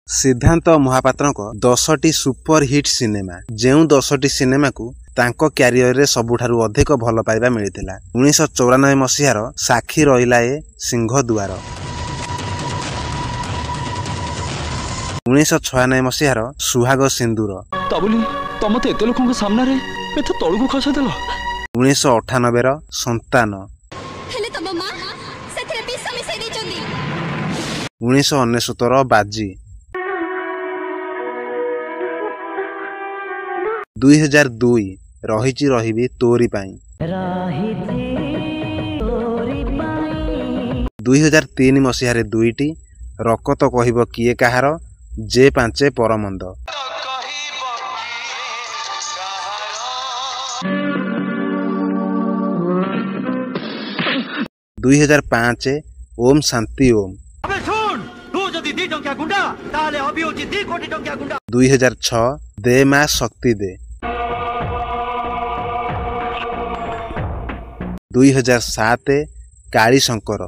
सिद्धांत Mahapatra 10टी super hit cinema जो 10टी cinema को तांको क्यारियर रे सबुठारु अधिक भल पाइबा मिलिथिला। 1994 मसीहार साक्षी रहिला ए सिंहदुआर, 1996 मसीहार सुहाग सिंदूर, 1998 रो संतान, 1999 रो बाजी, 2002 रहिची रहिबी तोरी पाई, 2003 मसीहारे 2टी रकत कहिब किए काहार जे पांचे परमंद, 2005 ओम शांति ओम, 2006 दे मां शक्ति दे, 2007 काली शंकर।